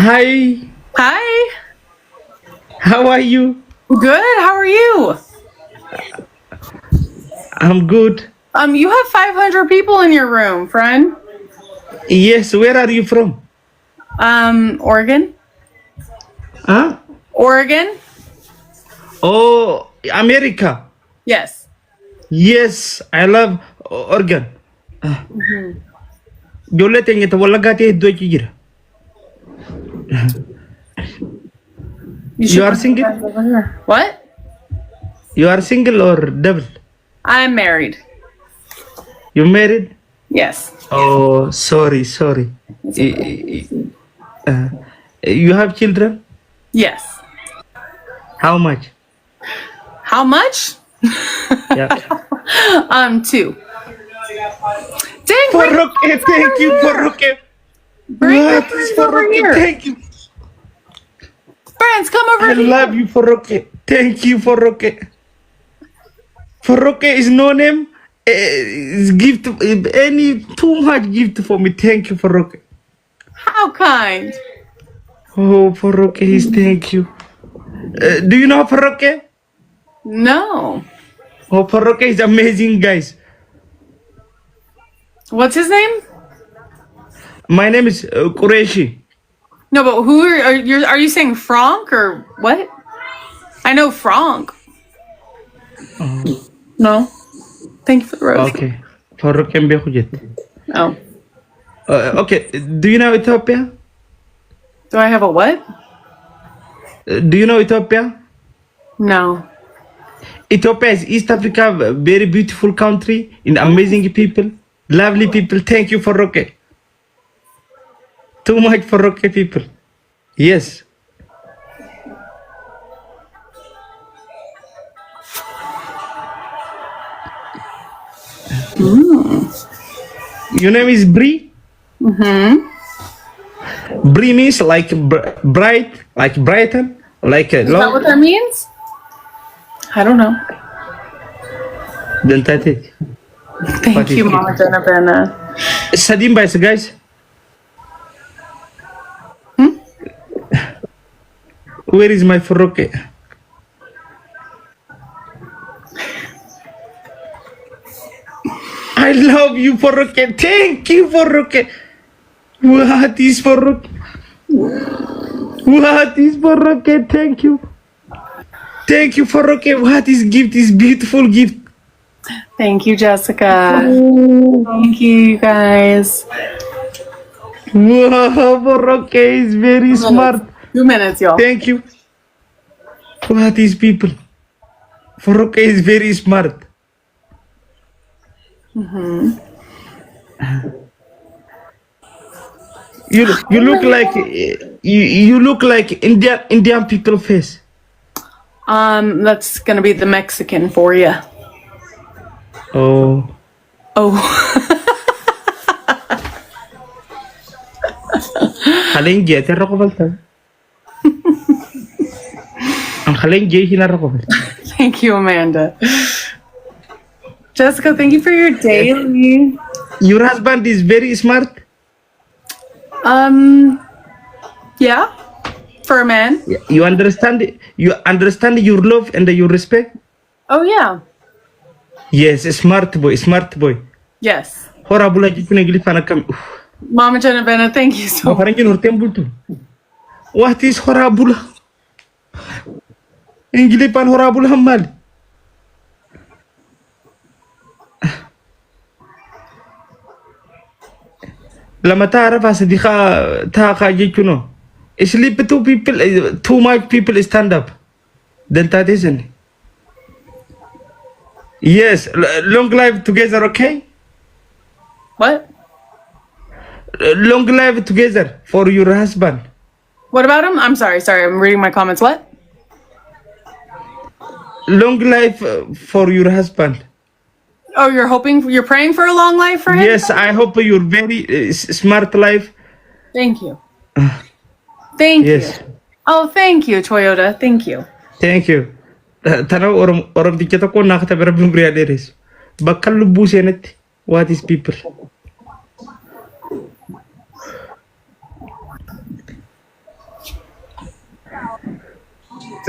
Hi, Hi. how are you? Good. How are you? I'm good. You have 500 people in your room, friend. Yes, where are you from? Oregon. Huh? Oregon. Oh, America. Yes. Yes, I love Oregon. Jolle tenge to wallagate heddu jira. You are put single? your friends over here. What? You are single or double? I'm married. You married? Yes. Oh, sorry. Uh, you have children? Yes. How much? How much? Yeah. 2. Dang, Farouk, thank you, Farouk. Bring your What is friends over Farouk? here. Thank you. Friends, come over I here. love you, Farouk. Thank you, Farouk. Farouk is no name. Is gift any too much gift for me. Thank you, Farouk. How kind. Oh, Farouk is thank you. Do you know Farouk? No. Oh, Farouk is amazing, guys. What's his name? My name is Qureshi. No, but who are you saying Frank or what? I know Frank. No. Thank you for the rose. Okay. Farouk can be hujet. Oh. Okay. Do you know Ethiopia? Do I have a what? Do you know Ethiopia? No. Ethiopia is East Africa, very beautiful country, and amazing people, lovely people. Thank you for Roque. Too much for Roque people. Yes. Your name is Bree? Bree means like bright, like brighten, like Is that love. what that means? I don't know. Then that's it. Thank you, Mama Jenna. Sadim Bais, guys. Where is my Farouk? I love you, Farouk. Thank you, Farouk. What is Farouk? What is Farouk? Thank you. Thank you, Farouk. What is gift? Is beautiful gift. Thank you, Jessica. Thank you, you guys. Wow, Farouk is very smart. 2 minutes, y'all. Thank you. What is people? Farouk is very smart. You look like you look like Indian people face. That's gonna be the Mexican for you. Oh. Oh. Halenje terra ko balta. Ang halenje hinara ko. Thank you, Amanda. Jessica, thank you for your daily. Your husband is very smart. Yeah, for a man. You understand your love and your respect. Oh yeah. Yes, smart boy. Yes. Hora bula jipune gili fana kam. Mama Jenna, thank you so much. Farangi nur tembultu. What is hora bula? Ingili pan hora bula hamal. لما تعرف أصدقاء تاقا جيكونو sleep two people too much people stand up then that isn't yes long life together okay What? long life together for your husband What about him? I'm sorry, I'm reading my comments. What? long life for your husband. Oh, you're praying for a long life for him? Yes, I hope you're very smart life. Thank you. Thank Yes. you. Oh, thank you, Toyota. Thank you. Thank you. Tanaw oram dikita ko nakataberab yung realeres. Bakal lubusin it. What is people?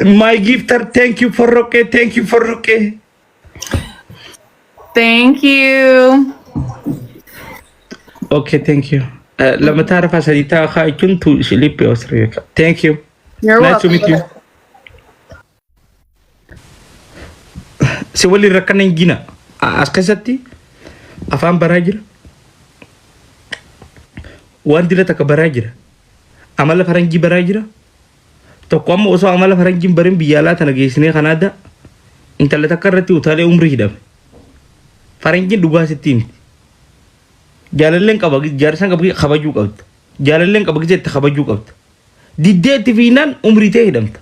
My gifter, thank you for rocket. Thank you for rocket. Thank you. Okay, thank you. لما تعرف أساليبها خاي كنت شليبي أسريك. Thank you. You're Nice to welcome. meet you. سوالي ركنا جينا. أسكتي. أفهم براجر. وأنت لا تكبراجر. أمال فرنجي براجر. تقوم وصو أمال فرنجي بريم بيالا تناجيسني خنادا. أنت لا تكررتي وتالي عمري دام. فرنجي دوغا ستين. جاللين كابا جارسان كابا خباجو كابت. جاللين كابا جت خباجو كابت. ديدت فينان عمري تهدمت.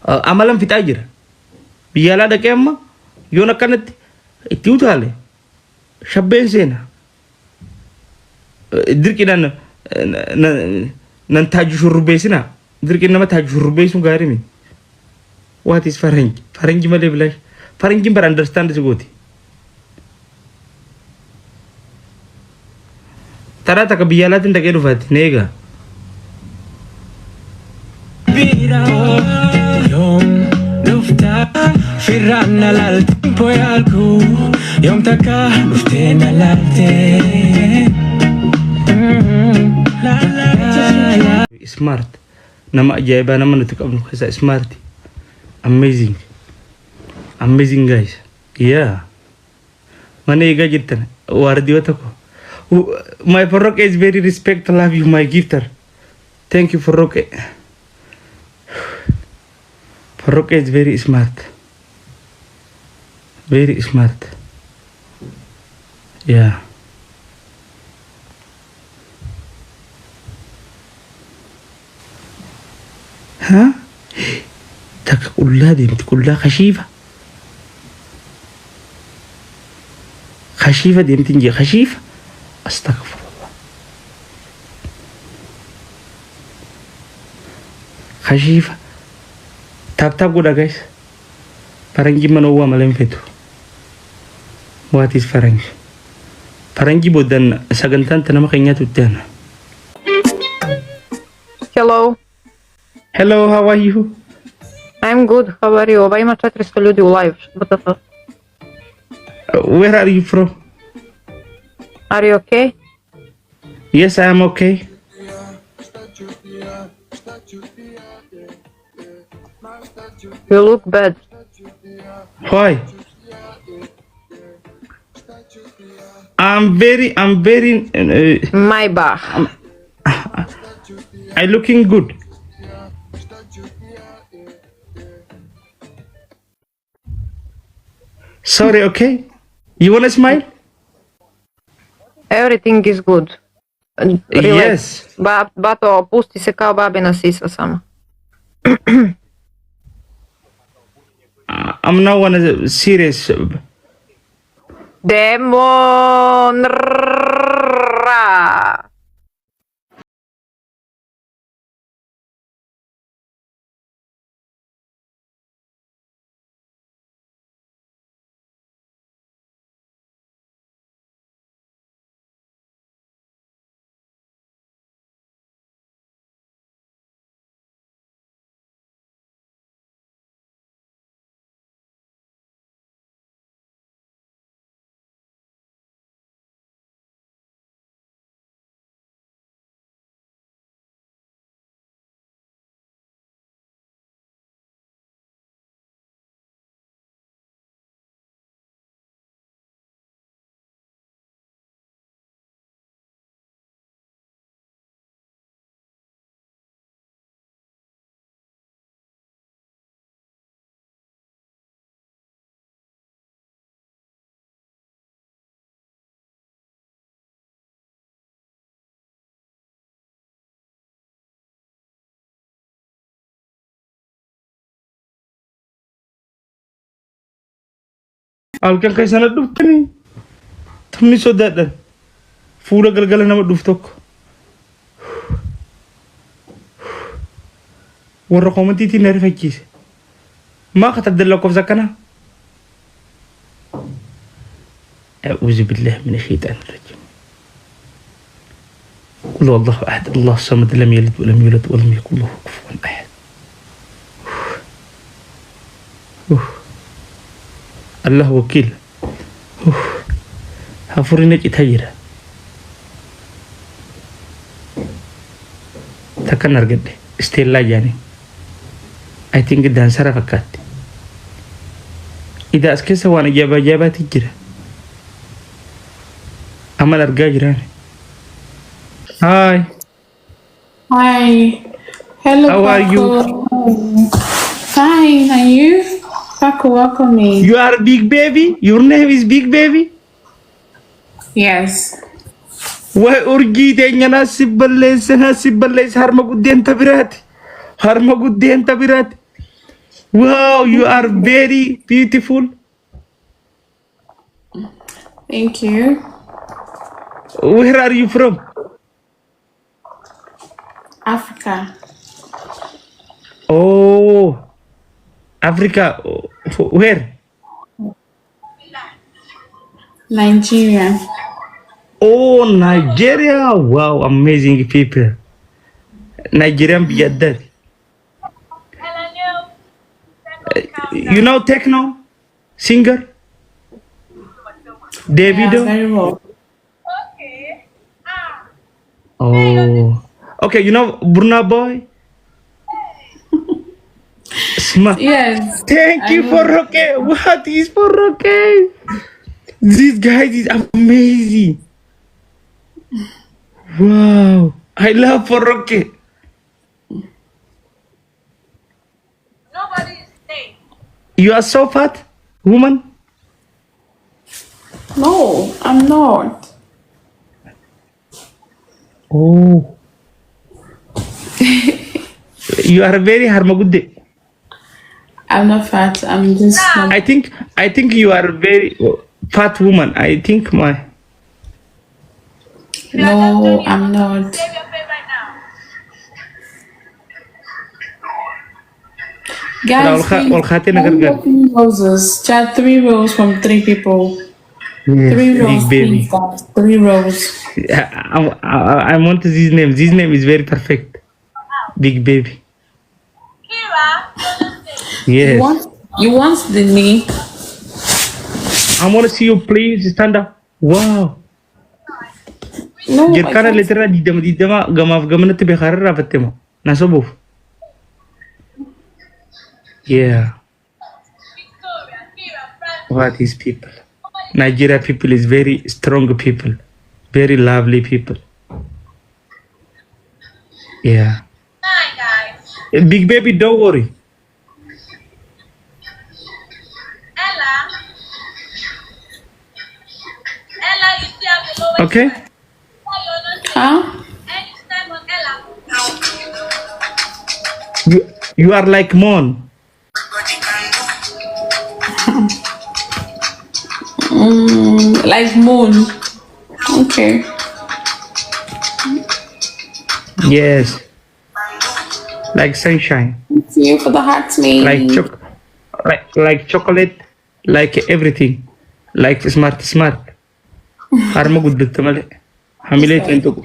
أمالم في تاجر. بيالا ده كم يونا كانت تيوتالي. شبين سينا. دركنا ننتاج شربيسنا. دركنا ما تاج شربيسون غارمين. What is Farangi? Farangi ما لبلاش. Farangi بر understand سقوتي. ترى تكبيالات انت كيلو فات نيجا. يوم لفتا فرعنا للتيمبو يالكو يوم تكا لفتنا لالتين Smart. Nama ajaibah nama nutuk abnu kasa smart. Amazing. Amazing guys. Yeah. Mana iga jitan. Wardi watako. My Farouk is very respect. Love you, my gifter. Thank you, Farouk. Farouk is very smart. Very smart. Yeah. ها؟ تك كلها دي كلها خشيفة. خشيفة دي تنجي خشيفة. استغفر الله. خشيفة. تاب تاب قولا guys. فرنجي من هو ملين فيتو. What is فرنجي? فرنجي بودن سجنتان تنام خينيا تودن. Hello, Hello, how are you? I'm good. How are you? Ова има 400 ljudi u live. What the fuck? Where are you from? Are you okay? Yes, I am okay. You look bad. Why? I'm very My bad. I looking good. Sorry, okay? You wanna smile? Everything is good. Yes. Bato, opusti se kao babina sisa samo. I'm now on a serious. Demonra. Halkan kaysana dhuftani. Tamni sodaadhan. Fuula galgala nama dhuf tokko. Warra koomentiitiin na rifachiise. Maa kataddan lakkoofsa kana? أعوذ بالله من الشيطان الرجيم. قل هو الله أحد الله الصمد لم يلد ولم يولد ولم يكن له كفوا أحد. Allah wakil. Hafurina cita jira. Takkan argadde. Stella jaani. I think dansara fakkaatti. Ida as keessa waan ajaa'ibaati jira. Amal argaa jiraan. Hi. Hi. Hello, How are you? Paco. Fine, and you? Paco, welcome me. You are big baby? Your name is big baby? Yes. Why urjii tenyaa nasib balleessa harma guddeen tabiraati. Harma guddeen tabiraati. Wow, you are very beautiful. Thank you. Where are you from? Africa. Oh, Africa. Where? Nigeria. Oh, Nigeria. Wow, amazing people. Nigerian biyyaa. You know techno singer Davido? Yeah, very well. Oh, okay. You know Burna Boy? Smart. Yes. Thank I you know. for Roque. What is for Roque? This guy is amazing. Wow, I love for Roque. You are so fat, woman. No, I'm not. Oh, you are very harmagude. I'm not fat. I'm just not. I think you are very fat woman. I think my. No, I'm not. Guys, Olkhate please, nagar I'm gar. opening roses. Chat 3 rows from 3 people. 3 rows, Big baby. please, guys. 3 rows. I want this name. This name is very perfect. Big baby. Yes. You want the name? I want to see you please stand up. Wow. No, I Jirkana can't. letera didama gamaf gamanatti bekhara rafattemo. Nasobuf. Yeah. What is people? Nigeria people is very strong people. Very lovely people. Yeah. Big baby, don't worry. Okay? Huh? You are like Mon. Like moon. Okay. Yes. Like sunshine. Thank you for the hearts, me. Like chocolate. Like everything. Like smart. Harma guddat male. Hamile tentu.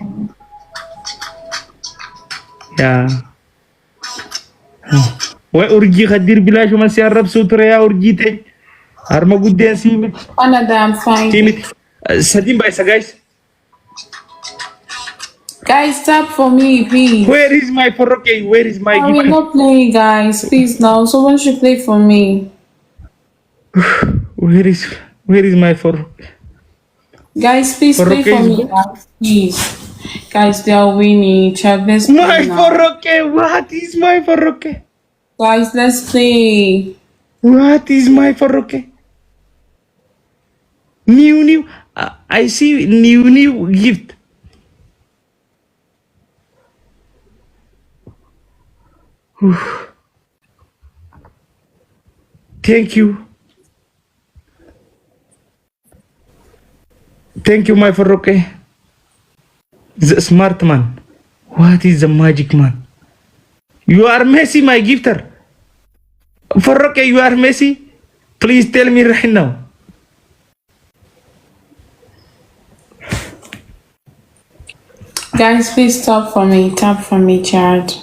Yeah. Why urjii khadir bilash man si arab sutra ya urjii te. Harma gudde simit. Canada, I'm fine. Simit. Sadim by guys. Guys, tap for me, please. Where is my Foroke? Where is my We're gift? not playing, guys. Please, now. Someone should play for me. Where is my Foroke? Guys, please play Foroke for is me, guys. Please. Guys, they are winning. Chat, let's play My now. Foroke. What is my Foroke? Guys, let's play. What is my Foroke? New. I see new gift. Thank you. Thank you, my Foroke. The smart man. What is the magic man? You are Messi, my gifter. Foroke, you are Messi? Please tell me right now. Guys, please tap for me. Tap for me, chat.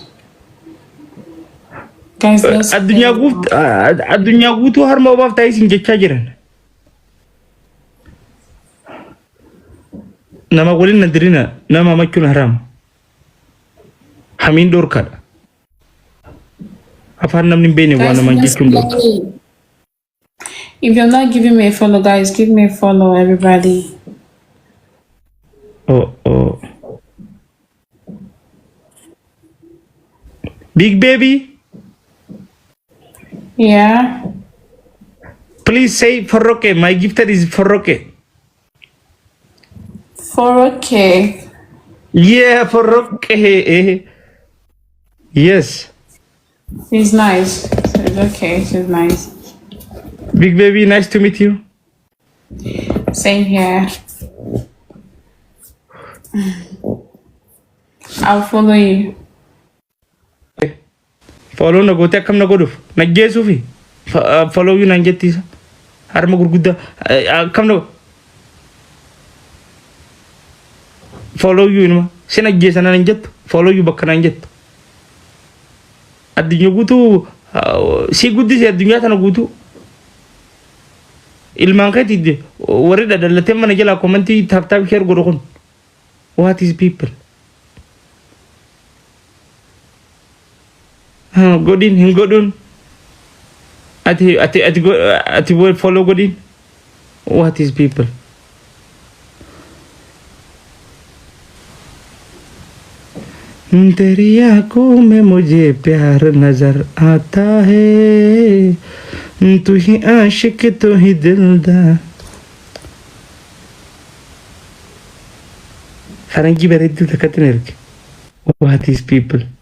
Guys, let's addunyaa guutuu harma obaaf taa'ee isin jechaa jiran. Nama waliin na dirina nama machuun haraama. Hamiin dhorkaadha. Afaan namni hin beekne waan namaan jechuun dhorka. If you're not giving me a follow, guys, give me a follow, everybody. Oh. Big baby, Yeah. please say Farroke. My gifted is Farroke. 4K. Yeah, Farroke. Yes. She's nice. She's okay. She's nice. Big baby, nice to meet you. Same here. I'll follow you. Follow na gootee akkam na godhuuf najjeesuu fi follow you naan jettiisa harma gurguddaa akkam na follow you inuma sin ajjeesa naan jettu follow you bakka naan jettu addunyaa guutuu si guddisee addunyaa tana guutuu ilmaan keetii warri dhadhallatee mana jalaa komantii taaptaap share godhu kun what is people Godin, him godun. Ati will follow Godin. What is people? तेरी आंखों में मुझे प्यार नजर आता है तू ही आशिक तू ही दिलदार फरंगी बेरेद्दू तकतने रखे What is people?